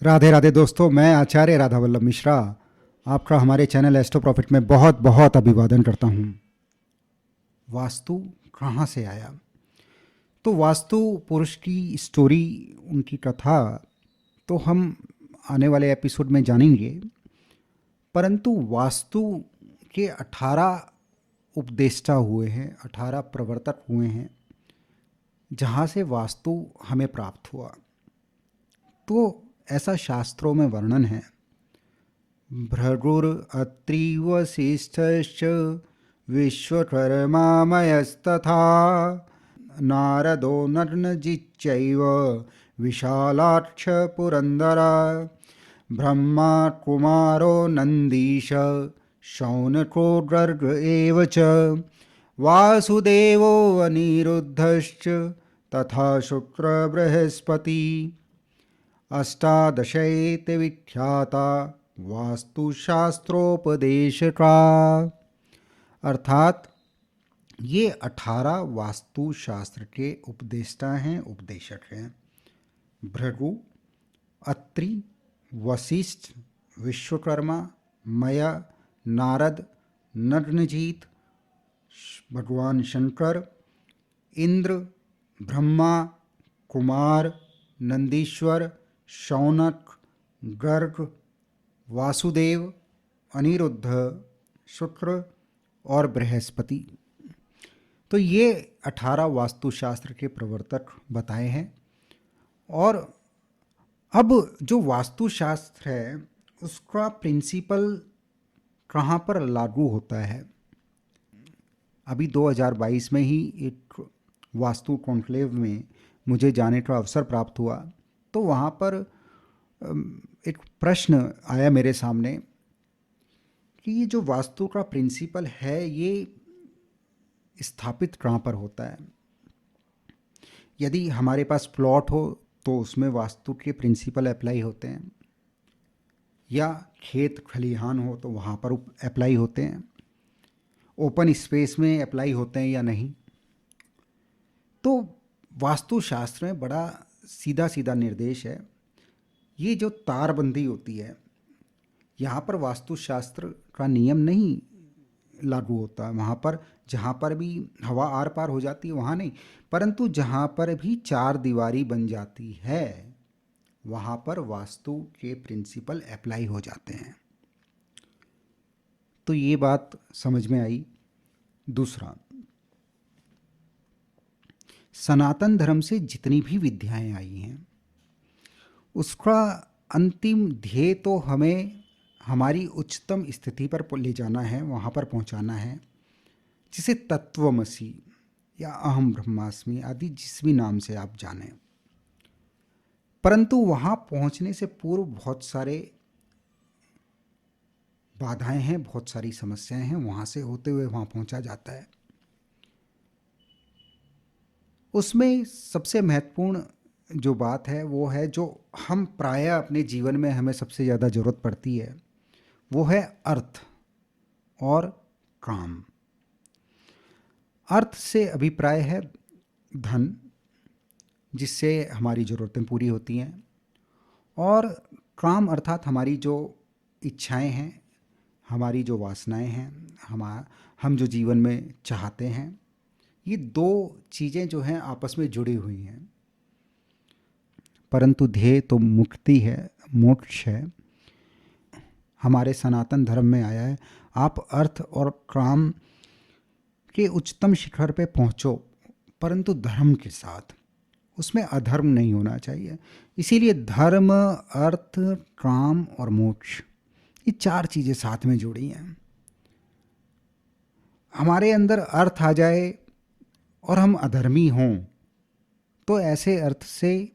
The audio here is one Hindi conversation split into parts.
राधे राधे दोस्तों, मैं आचार्य राधा वल्लभ मिश्रा आपका हमारे चैनल एस्ट्रो प्रॉफिट में बहुत बहुत अभिवादन करता हूँ। वास्तु कहाँ से आया? तो वास्तु पुरुष की स्टोरी, उनकी कथा तो हम आने वाले एपिसोड में जानेंगे। परंतु वास्तु के 18 उपदेष्टा हुए हैं, 18 प्रवर्तक हुए हैं, जहाँ से वास्तु हमें प्राप्त हुआ। तो ऐसा शास्त्रों में वर्णन है। भृगुरत्रि वसिष्ठश्च विश्वकर्मामयस्तथा नारदो नर्नजिच्चैव विशालाक्ष पुरन्दर ब्रह्मा कुमारो नन्दीश शौनको गर्ग एव च वासुदेवो अनिरुद्धश्च तथा शुक्र बृहस्पति अष्टादशैते विख्याता वास्तुशास्त्रोपदेशका। अर्थात ये 18 वास्तुशास्त्र के उपदेष्टा हैं, उपदेशक हैं। भृगु, अत्रि, वशिष्ठ, विश्वकर्मा, मया, नारद, नग्नजीत, भगवान शंकर, इंद्र, ब्रह्मा, कुमार, नंदीश्वर, शौनक, गर्ग, वासुदेव, अनिरुद्ध, शुक्र और बृहस्पति। तो ये 18 वास्तुशास्त्र के प्रवर्तक बताए हैं। और अब जो वास्तुशास्त्र है उसका प्रिंसिपल कहाँ पर लागू होता है? अभी 2022 में ही एक वास्तु कॉन्क्लेव में मुझे जाने का अवसर प्राप्त हुआ। तो वहाँ पर एक प्रश्न आया मेरे सामने कि ये जो वास्तु का प्रिंसिपल है ये स्थापित कहाँ पर होता है। यदि हमारे पास प्लॉट हो तो उसमें वास्तु के प्रिंसिपल अप्लाई होते हैं, या खेत खलिहान हो तो वहाँ पर अप्लाई होते हैं, ओपन स्पेस में अप्लाई होते हैं या नहीं। तो वास्तुशास्त्र में बड़ा सीधा सीधा निर्देश है। ये जो तारबंदी होती है, यहाँ पर वास्तुशास्त्र का नियम नहीं लागू होता। वहाँ पर जहाँ पर भी हवा आर पार हो जाती है वहाँ नहीं, परंतु जहाँ पर भी चार दीवारी बन जाती है वहाँ पर वास्तु के प्रिंसिपल अप्लाई हो जाते हैं। तो ये बात समझ में आई। दूसरा, सनातन धर्म से जितनी भी विद्याएं आई हैं उसका अंतिम ध्येय तो हमें हमारी उच्चतम स्थिति पर ले जाना है, वहाँ पर पहुँचाना है, जिसे तत्वमसी या अहम ब्रह्मास्मि आदि जिस भी नाम से आप जानें। परंतु वहाँ पहुँचने से पूर्व बहुत सारे बाधाएं हैं, बहुत सारी समस्याएं हैं। वहाँ से होते हुए वहाँ पहुँचा जाता है। उसमें सबसे महत्वपूर्ण जो बात है वो है, जो हम प्रायः अपने जीवन में हमें सबसे ज़्यादा ज़रूरत पड़ती है, वो है अर्थ और काम। अर्थ से अभिप्राय है धन, जिससे हमारी ज़रूरतें पूरी होती हैं, और काम अर्थात हमारी जो इच्छाएं हैं, हमारी जो वासनाएं हैं, हम जो जीवन में चाहते हैं। ये दो चीज़ें जो हैं आपस में जुड़ी हुई हैं, परंतु ध्येय तो मुक्ति है, मोक्ष है। हमारे सनातन धर्म में आया है, आप अर्थ और काम के उच्चतम शिखर पे पहुँचो, परंतु धर्म के साथ। उसमें अधर्म नहीं होना चाहिए। इसीलिए धर्म, अर्थ, काम और मोक्ष, ये चार चीज़ें साथ में जुड़ी हैं। हमारे अंदर अर्थ आ जाए और हम अधर्मी हों तो ऐसे अर्थ से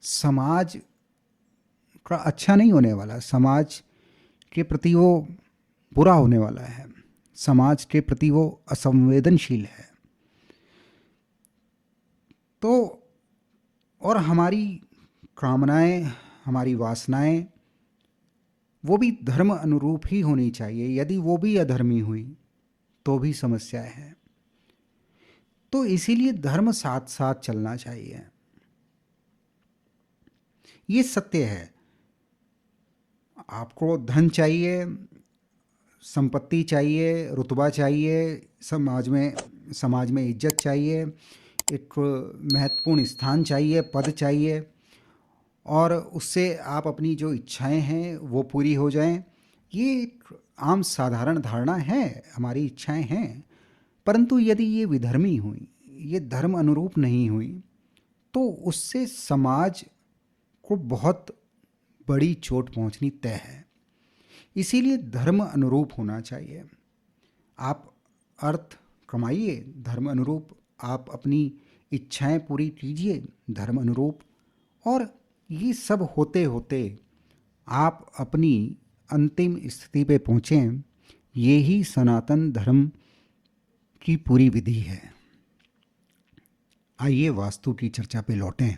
समाज का अच्छा नहीं होने वाला, समाज के प्रति वो बुरा होने वाला है, समाज के प्रति वो असंवेदनशील है। तो और हमारी कामनाएं, हमारी वासनाएं वो भी धर्म अनुरूप ही होनी चाहिए। यदि वो भी अधर्मी हुई तो भी समस्या है। तो इसीलिए धर्म साथ साथ चलना चाहिए। ये सत्य है। आपको धन चाहिए, संपत्ति चाहिए, रुतबा चाहिए, समाज में इज्जत चाहिए, एक महत्वपूर्ण स्थान चाहिए, पद चाहिए, और उससे आप अपनी जो इच्छाएं हैं वो पूरी हो जाएं। ये एक आम साधारण धारणा है, हमारी इच्छाएं हैं। परंतु यदि ये विधर्मी हुई, ये धर्म अनुरूप नहीं हुई, तो उससे समाज को बहुत बड़ी चोट पहुंचनी तय है। इसीलिए धर्म अनुरूप होना चाहिए। आप अर्थ कमाइए धर्म अनुरूप, आप अपनी इच्छाएं पूरी कीजिए धर्म अनुरूप, और ये सब होते होते आप अपनी अंतिम स्थिति पे पहुँचें। ये ही सनातन धर्म की पूरी विधि है। आइए वास्तु की चर्चा पे लौटें।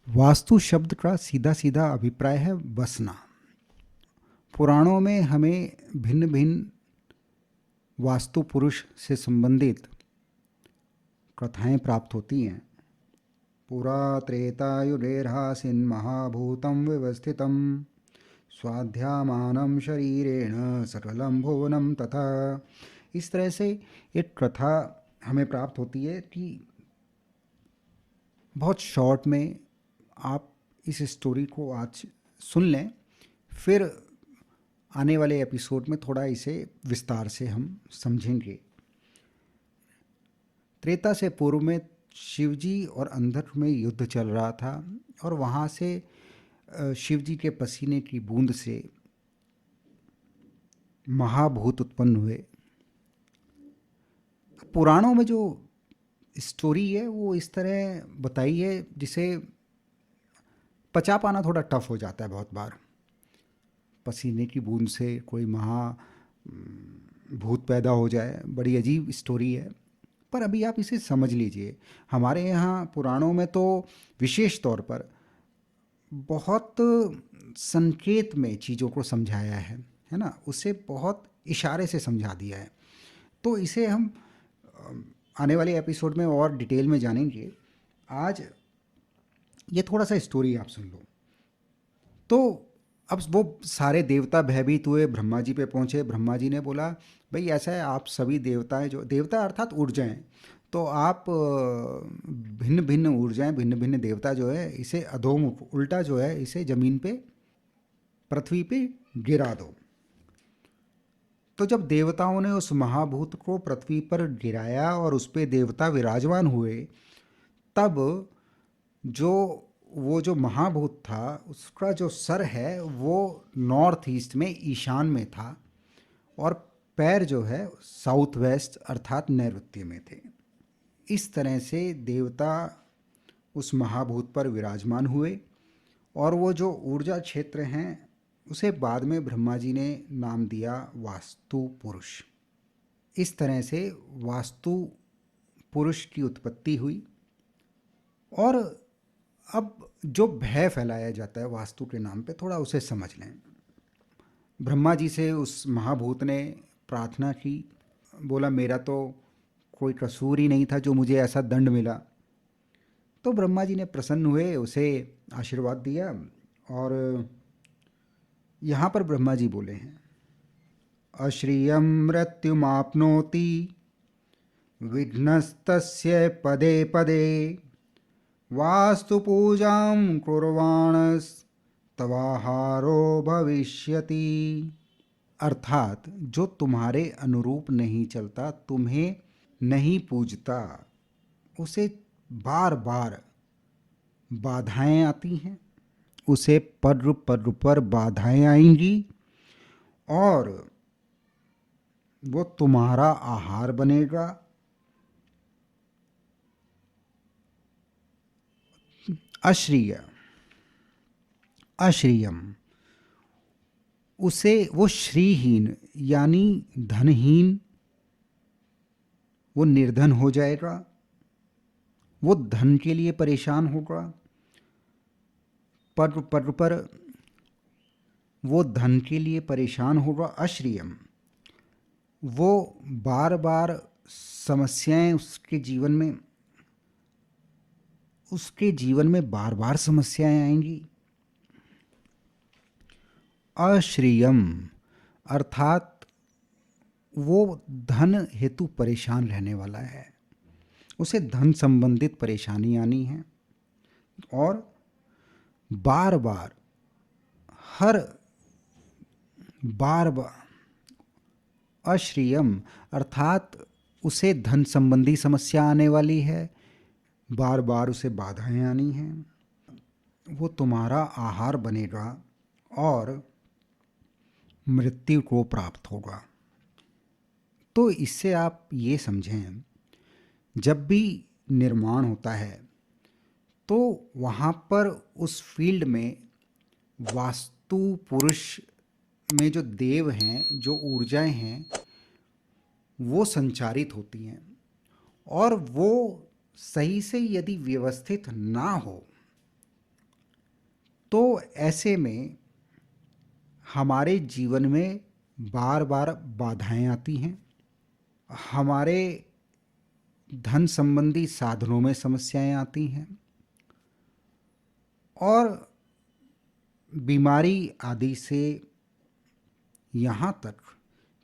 वास्तु शब्द का सीधा सीधा अभिप्राय है बसना। पुराणों में हमें भिन्न भिन्न वास्तु पुरुष से संबंधित कथाएं प्राप्त होती हैं। पुरा त्रेतायुगेर्हासिन् महाभूतं व्यवस्थितं स्वाध्यामानं शरीरेण सकलं भुवनं तथा। इस तरह से एक कथा हमें प्राप्त होती है कि बहुत शॉर्ट में आप इस स्टोरी को आज सुन लें, फिर आने वाले एपिसोड में थोड़ा इसे विस्तार से हम समझेंगे। त्रेता से पूर्व में शिवजी और अंधक में युद्ध चल रहा था, और वहाँ से शिवजी के पसीने की बूंद से महाभूत उत्पन्न हुए। पुराणों में जो स्टोरी है वो इस तरह बताई है जिसे पचा पाना थोड़ा टफ हो जाता है बहुत बार। पसीने की बूंद से कोई भूत पैदा हो जाए, बड़ी अजीब स्टोरी है। पर अभी आप इसे समझ लीजिए। हमारे यहाँ पुराणों में तो विशेष तौर पर बहुत संकेत में चीज़ों को समझाया है ना, उसे बहुत इशारे से समझा दिया है। तो इसे हम आने वाले एपिसोड में और डिटेल में जानेंगे। आज ये थोड़ा सा स्टोरी आप सुन लो। तो अब वो सारे देवता भयभीत हुए, ब्रह्मा जी पे पहुँचे। ब्रह्मा जी ने बोला, भाई ऐसा है, आप सभी देवताएं, जो देवता अर्थात ऊर्जाएं, तो आप भिन्न भिन्न ऊर्जाएं, भिन्न भिन्न देवता जो है, इसे अधोमुख उल्टा जो है इसे जमीन पे, पृथ्वी पे गिरा दो। तो जब देवताओं ने उस महाभूत को पृथ्वी पर गिराया और उस पे देवता विराजमान हुए, तब वो जो महाभूत था उसका जो सर है वो नॉर्थ ईस्ट में, ईशान में था, और पैर जो है साउथ वेस्ट अर्थात नैऋत्य में थे। इस तरह से देवता उस महाभूत पर विराजमान हुए, और वो जो ऊर्जा क्षेत्र हैं उसे बाद में ब्रह्मा जी ने नाम दिया वास्तु पुरुष। इस तरह से वास्तु पुरुष की उत्पत्ति हुई। और अब जो भय फैलाया जाता है वास्तु के नाम पे, थोड़ा उसे समझ लें। ब्रह्मा जी से उस महाभूत ने प्रार्थना की, बोला मेरा तो कोई कसूर ही नहीं था जो मुझे ऐसा दंड मिला। तो ब्रह्मा जी ने प्रसन्न हुए, उसे आशीर्वाद दिया, और यहाँ पर ब्रह्मा जी बोले हैं, अश्रियं मृत्युमाप्नोति विघ्नस्तस्य पदे पदे वास्तु पूजां कुर्वाणस्तवाहारो भविष्यति। अर्थात जो तुम्हारे अनुरूप नहीं चलता, तुम्हें नहीं पूजता, उसे बार बार बाधाएं आती हैं, उसे पर्व पर्व पर बाधाएं आएंगी, और वो तुम्हारा आहार बनेगा। अश्रिय, अश्रियम, उसे वो श्रीहीन यानी धनहीन, वो निर्धन हो जाएगा, वो धन के लिए परेशान होगा। पर्व पर्व पर वो धन के लिए परेशान होगा। अश्रियम, वो बार बार समस्याएं उसके जीवन में उसके जीवन में बार बार समस्याएं आएंगी। अश्रियम अर्थात वो धन हेतु परेशान रहने वाला है, उसे धन संबंधित परेशानी आनी है और बार बार हर बार बार अश्रियम अर्थात उसे धन संबंधी समस्या आने वाली है, बार बार उसे बाधाएं आनी हैं, वो तुम्हारा आहार बनेगा और मृत्यु को प्राप्त होगा। तो इससे आप ये समझें, जब भी निर्माण होता है तो वहाँ पर उस फील्ड में वास्तु पुरुष में जो देव हैं, जो ऊर्जाएं हैं, वो संचारित होती हैं और वो सही से यदि व्यवस्थित ना हो तो ऐसे में हमारे जीवन में बार बार बाधाएं आती हैं, हमारे धन संबंधी साधनों में समस्याएं आती हैं और बीमारी आदि से यहाँ तक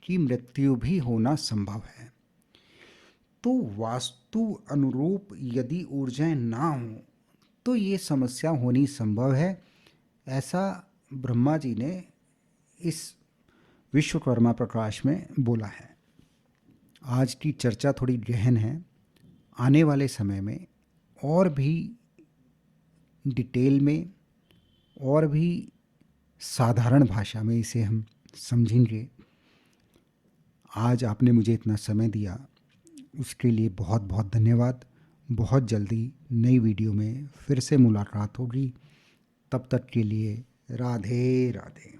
कि मृत्यु भी होना संभव है। तो वास्तु अनुरूप यदि ऊर्जाएं ना हों तो ये समस्या होनी संभव है, ऐसा ब्रह्मा जी ने इस विश्वकर्मा प्रकाश में बोला है। आज की चर्चा थोड़ी गहन है, आने वाले समय में और भी डिटेल में और भी साधारण भाषा में इसे हम समझेंगे। आज आपने मुझे इतना समय दिया, उसके लिए बहुत बहुत धन्यवाद। बहुत जल्दी नई वीडियो में फिर से मुलाकात होगी, तब तक के लिए राधे राधे।